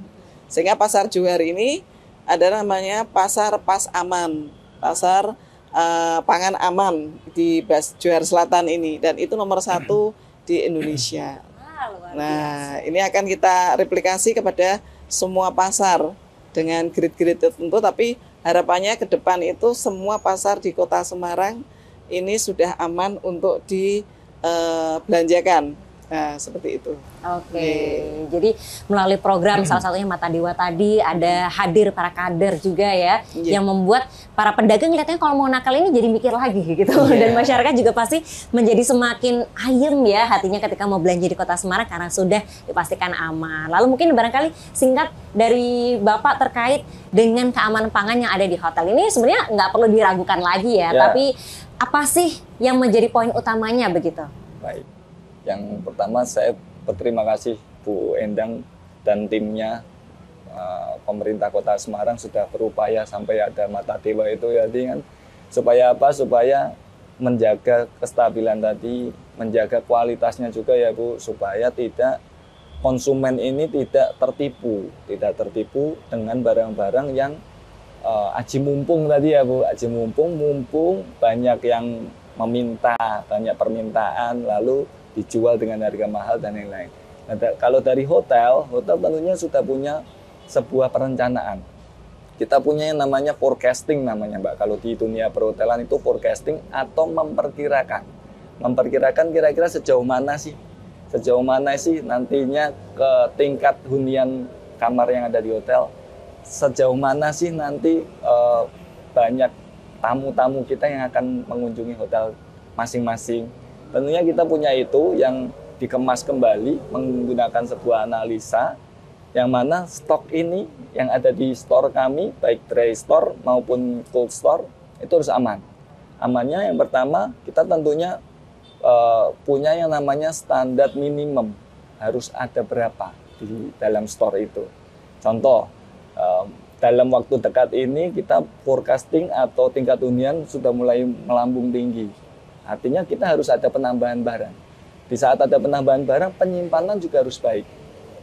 Sehingga pasar Johar ini ada namanya pasar pas aman, pasar pangan aman di Johar Selatan ini, dan itu nomor 1 di Indonesia. Nah ini akan kita replikasi kepada semua pasar dengan grade-grade tertentu, tapi harapannya ke depan itu semua pasar di Kota Semarang ini sudah aman untuk dibelanjakan. Nah, seperti itu. Oke, jadi melalui program salah satunya Mata Dewa tadi ada hadir para kader juga ya, yang membuat para pedagang lihatnya kalau mau nakal ini jadi mikir lagi gitu. Dan masyarakat juga pasti menjadi semakin ayem ya hatinya ketika mau belanja di Kota Semarang karena sudah dipastikan aman. Lalu mungkin barangkali singkat dari Bapak terkait dengan keamanan pangan yang ada di hotel ini sebenarnya nggak perlu diragukan lagi ya, tapi apa sih yang menjadi poin utamanya begitu? Baik. Yang pertama saya berterima kasih Bu Endang dan timnya, pemerintah Kota Semarang sudah berupaya sampai ada Mata Dewa itu ya, kan supaya apa? Supaya menjaga kestabilan tadi, menjaga kualitasnya juga ya Bu, supaya tidak konsumen ini tidak tertipu dengan barang-barang yang aji mumpung tadi ya Bu, aji mumpung banyak yang meminta, banyak permintaan lalu dijual dengan harga mahal dan lain-lain. Nah, kalau dari hotel tentunya sudah punya sebuah perencanaan. Kita punya yang namanya forecasting namanya Mbak. Kalau di dunia perhotelan itu forecasting atau memperkirakan. Memperkirakan kira-kira sejauh mana sih nantinya ke tingkat hunian kamar yang ada di hotel. Sejauh mana sih nanti banyak tamu-tamu kita yang akan mengunjungi hotel masing-masing. Tentunya kita punya itu yang dikemas kembali menggunakan sebuah analisa yang mana stok ini yang ada di store kami, baik dry store maupun cold store, itu harus aman. Amannya yang pertama, kita tentunya punya yang namanya standar minimum, harus ada berapa di dalam store itu. Contoh, dalam waktu dekat ini kita forecasting atau tingkat hunian sudah mulai melambung tinggi. Artinya kita harus ada penambahan barang. Di saat ada penambahan barang, penyimpanan juga harus baik.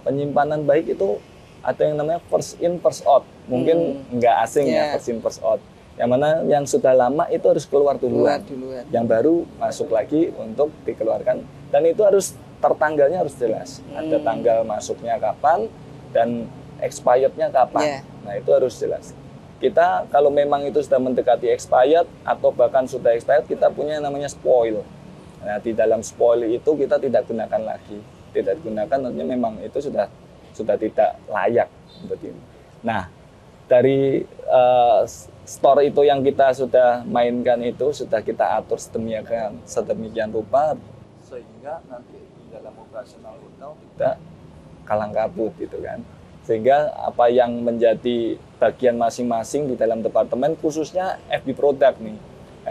Penyimpanan baik itu ada yang namanya first in, first out. Mungkin nggak asing ya, first in, first out. Yang mana yang sudah lama itu harus keluar duluan. Yang baru masuk lagi untuk dikeluarkan. Dan itu harus tertanggalnya harus jelas. Ada tanggal masuknya kapan dan expirednya kapan. Nah itu harus jelas. Kita kalau memang itu sudah mendekati expired atau bahkan sudah expired, kita punya yang namanya spoil. Nah di dalam spoil itu kita tidak gunakan lagi. Tidak digunakan artinya memang itu sudah tidak layak seperti ini. Nah dari store itu yang kita sudah mainkan itu sudah kita atur sedemikian rupa sehingga nanti di dalam operasional hotel tidak kalang kabut gitu kan. Sehingga apa yang menjadi bagian masing-masing di dalam departemen khususnya FB product nih.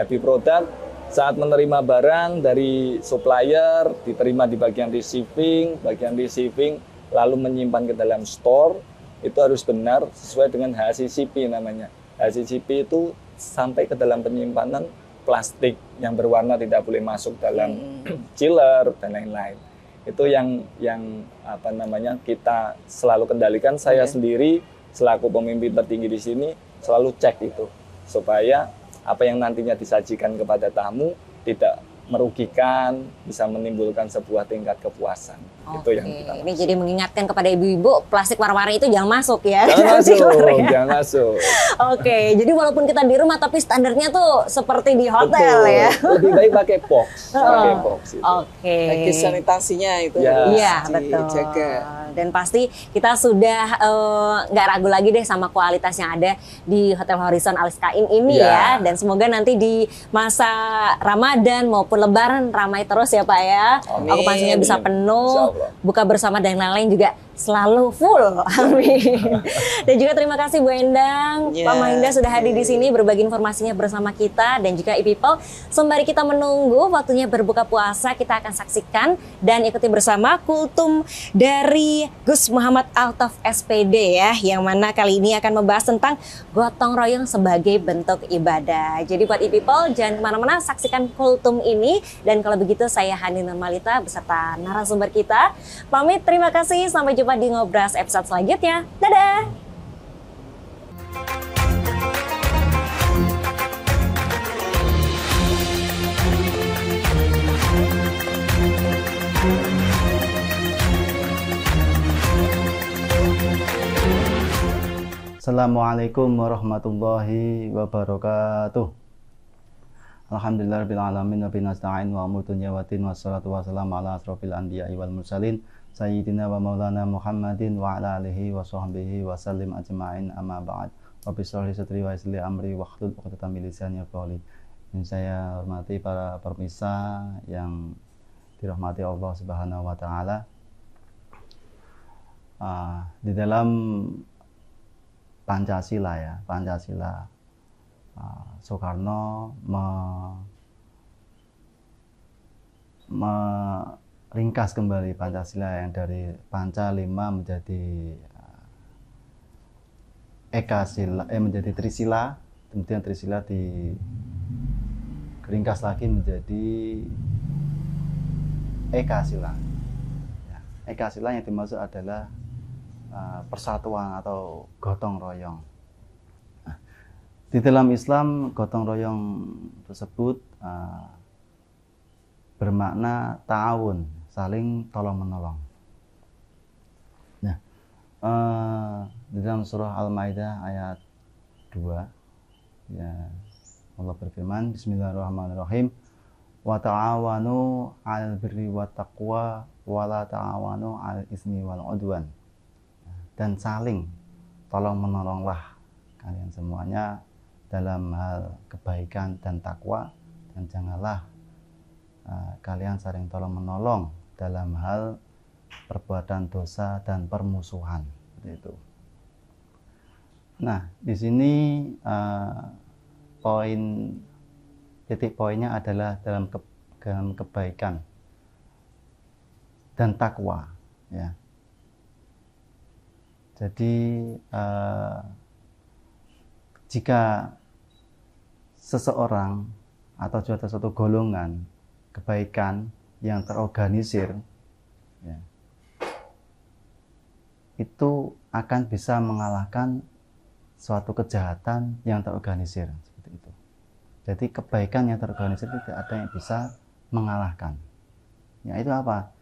FB product saat menerima barang dari supplier diterima di bagian receiving lalu menyimpan ke dalam store itu harus benar sesuai dengan HACCP namanya. HACCP itu sampai ke dalam penyimpanan plastik yang berwarna tidak boleh masuk dalam chiller dan lain-lain. Itu yang apa namanya kita selalu kendalikan. Saya sendiri selaku pemimpin tertinggi di sini selalu cek itu supaya apa yang nantinya disajikan kepada tamu tidak merugikan, bisa menimbulkan sebuah tingkat kepuasan. Itu yang kita maksud. Ini jadi mengingatkan kepada ibu-ibu, plastik warna-warni itu jangan masuk ya. Jangan masuk. Oke, jadi walaupun kita di rumah tapi standarnya tuh seperti di hotel. Betul. Ya. Lebih baik pakai box. Pakai box itu. Bagi sanitasinya itu iya, betul. Dijaga. Dan pasti kita sudah nggak ragu lagi deh sama kualitas yang ada di Hotel Horizon Al Iskain ini ya. Dan semoga nanti di masa Ramadan maupun Lebaran ramai terus ya Pak ya. Okupansinya bisa penuh, buka bersama dan lain-lain juga selalu full. Amin. Dan juga terima kasih Bu Endang, Pak Mahinda sudah hadir di sini berbagi informasinya bersama kita dan juga e-people. Sembari kita menunggu waktunya berbuka puasa, kita akan saksikan dan ikuti bersama kultum dari Gus Muhammad Altaf SPD ya, yang mana kali ini akan membahas tentang gotong royong sebagai bentuk ibadah. Jadi buat e-people jangan kemana-mana, saksikan kultum ini. Dan kalau begitu saya Hani Nurmalita beserta narasumber kita pamit, terima kasih, sampai jumpa di Ngobras episode selanjutnya. Dadah! Assalamualaikum warahmatullahi wabarakatuh. Alhamdulillahirabbil alamin wa binasta'in wa amru dunya wa din wassalatu wassalamu ala asrofil anbiya'i wal mursalin sayyidina wa maulana Muhammadin wa ala alihi wa sahbihi wa sallim ajma'in amma ba'd. Rabbi shrah li sadri wa yassir li amri wahlul 'uqdatam min lisani yafqahu qawli. Yang saya hormati para pemirsa yang dirahmati Allah Subhanahu wa taala. Di dalam Pancasila ya, Soekarno meringkas kembali Pancasila yang dari Panca 5 menjadi menjadi Trisila, kemudian Trisila diringkas lagi menjadi Ekasila. Ya, Ekasila yang dimaksud adalah persatuan atau gotong royong. Di dalam Islam, gotong royong tersebut bermakna ta'awun, saling tolong-menolong. Nah, di dalam surah Al-Maidah ayat 2, ya, Allah berfirman, Bismillahirrahmanirrahim, wa ta'awanu 'alal birri wat taqwa wa la ta'awanu 'alal ismi wal 'udwan. Dan saling tolong-menolonglah kalian semuanya dalam hal kebaikan dan takwa, dan janganlah kalian saling tolong-menolong dalam hal perbuatan dosa dan permusuhan. Itu. Nah, di sini titik poinnya adalah dalam kebaikan dan takwa. Ya. Jadi jika seseorang atau juga suatu golongan kebaikan yang terorganisir, ya, itu akan bisa mengalahkan suatu kejahatan yang terorganisir, seperti itu. Jadi kebaikan yang terorganisir tidak ada yang bisa mengalahkan. Ya, itu apa?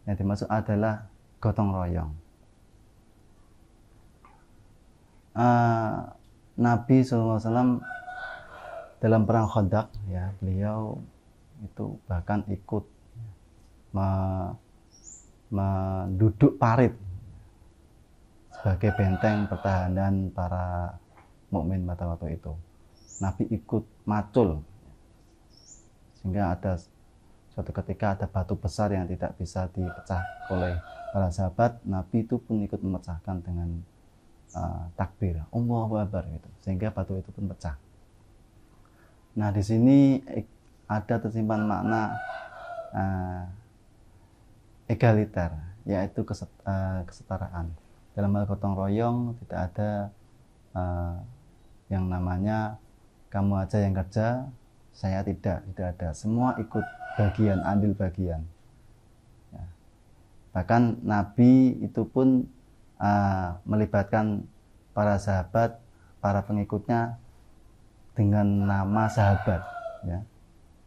Yang dimaksud adalah gotong royong. Nabi SAW dalam perang Khandaq, ya, beliau itu bahkan ikut menduduk parit sebagai benteng pertahanan para mukmin pada waktu itu. Nabi ikut macul sehingga ada suatu ketika ada batu besar yang tidak bisa dipecah oleh para sahabat. Nabi itu pun ikut memecahkan dengan takbir, Allahu Akbar, gitu, sehingga batu itu pun pecah. Nah, di sini ada tersimpan makna egaliter, yaitu kesetaraan. Dalam hal gotong royong tidak ada yang namanya kamu aja yang kerja, saya tidak ada. Semua ikut bagian, ambil bagian. Ya. Bahkan Nabi itu pun melibatkan para sahabat, para pengikutnya dengan nama sahabat, ya,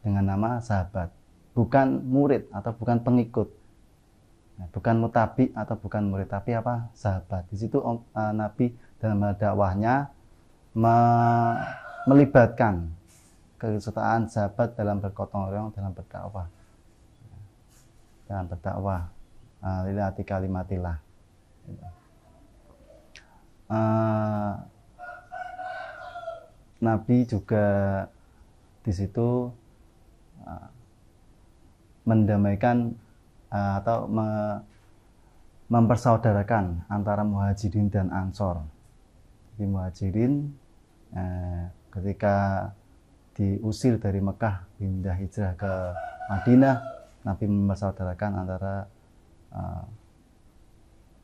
dengan nama sahabat, bukan murid atau bukan pengikut, ya, bukan mutabi atau bukan murid, tapi apa? Sahabat. Di situ Nabi dalam dakwahnya melibatkan kesertaan sahabat dalam bergotong royong dalam berdakwah, lillahi kalimatillah. Nabi juga di situ mendamaikan atau mempersaudarakan antara muhajirin dan ansor. Jadi muhajirin ketika diusir dari Mekah pindah hijrah ke Madinah, Nabi mempersaudarakan antara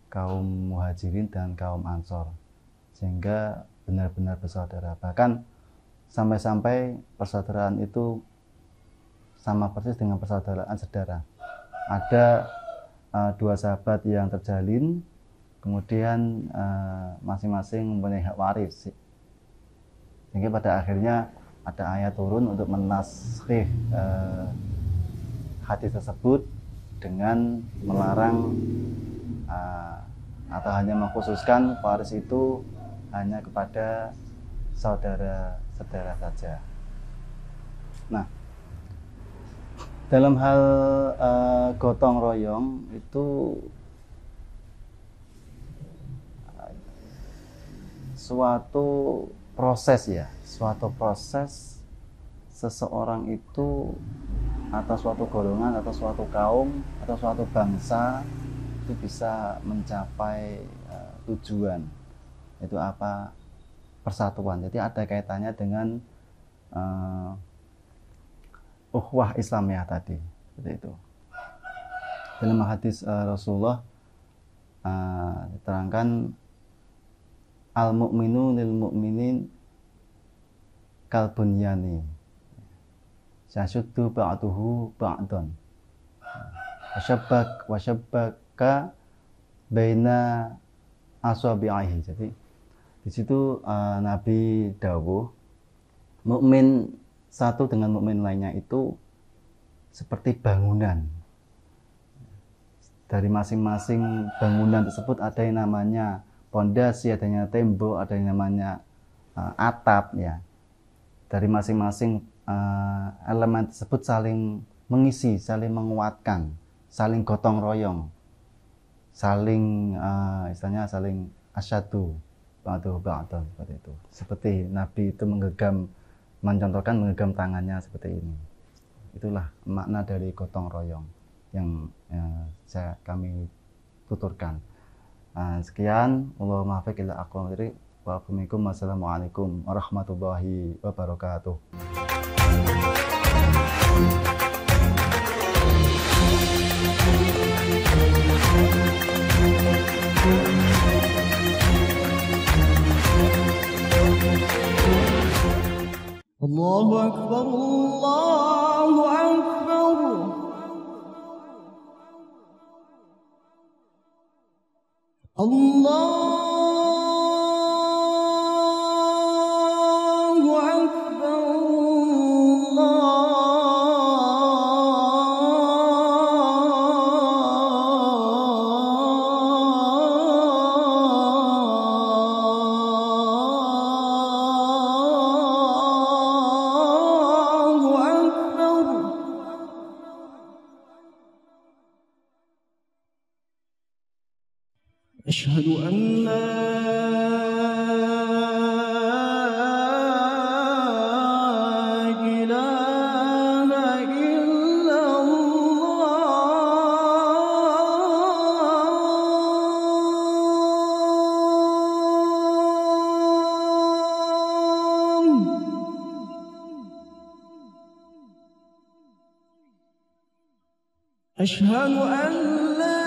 kaum muhajirin dan kaum ansor, sehingga benar-benar bersaudara. Bahkan sampai-sampai persaudaraan itu sama persis dengan persaudaraan saudara. Ada dua sahabat yang terjalin, kemudian masing-masing mempunyai hak waris, sehingga pada akhirnya ada ayat turun untuk menaskhih hadis tersebut dengan melarang atau hanya mengkhususkan waris itu hanya kepada saudara-saudara saja. Nah, dalam hal gotong royong itu suatu proses seseorang itu atau suatu golongan atau suatu kaum atau suatu bangsa itu bisa mencapai tujuan, itu apa? Persatuan. Jadi ada kaitannya dengan ukhuwah Islamiyah tadi, seperti itu. Dalam hadis Rasulullah diterangkan al mu'minu lil mu'minin kal bunyani syashuddu ba'duhu ba'dan wasyabbaka baina asabi'ihi. Jadi di situ Nabi dawuh mukmin satu dengan mukmin lainnya itu seperti bangunan. Dari masing-masing bangunan tersebut ada yang namanya pondasi, ada yang namanya tembok, ada yang namanya atap ya. Dari masing-masing elemen tersebut saling mengisi, saling menguatkan, saling gotong royong, saling istilahnya saling asyadu ba'dun seperti itu. Seperti Nabi itu mencontohkan menggenggam tangannya seperti ini. Itulah makna dari gotong royong yang kami tuturkan. Sekian, Allahumma fiq ila aqwam diri. Wassalamualaikum warahmatullahi wabarakatuh. Allahu Akbar, Allahu Akbar. Allahu Akbar, Allahu Akbar. أشهد أن لا إله إلا الله. أشهد أن لا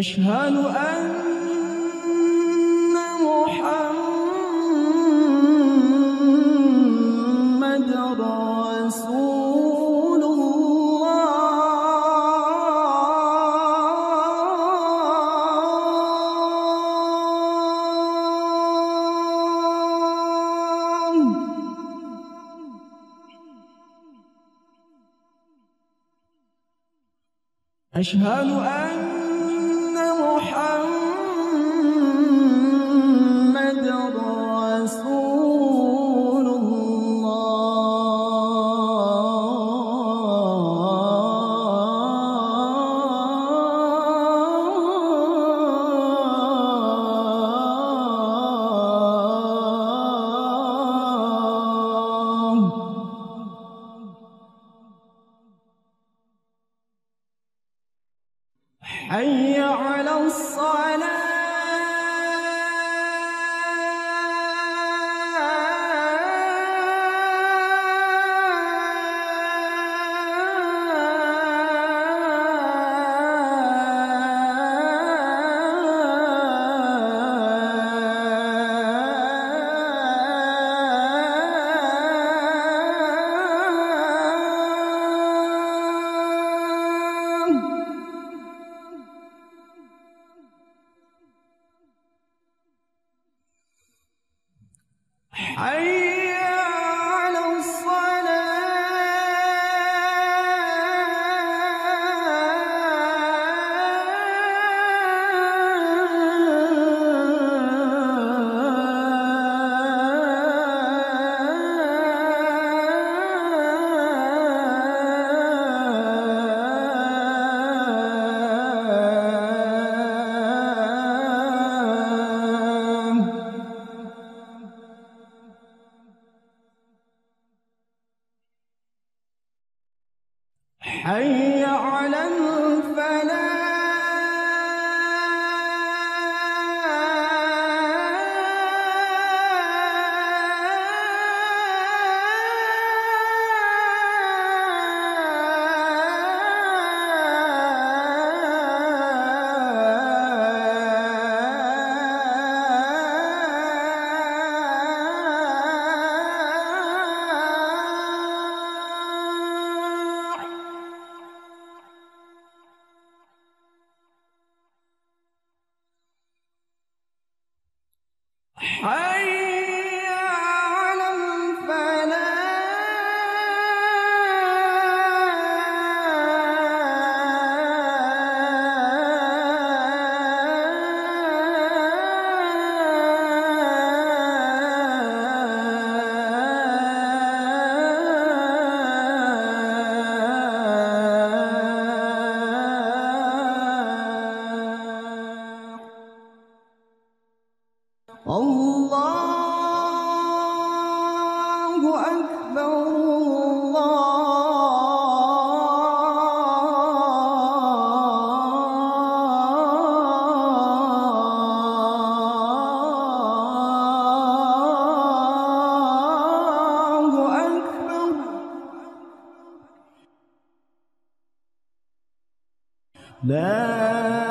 أشهد أن محمد رسول الله. أشهد أن محمد رسول الله. حي على الصلاة حي على حي على الله أكبر الله أكبر لا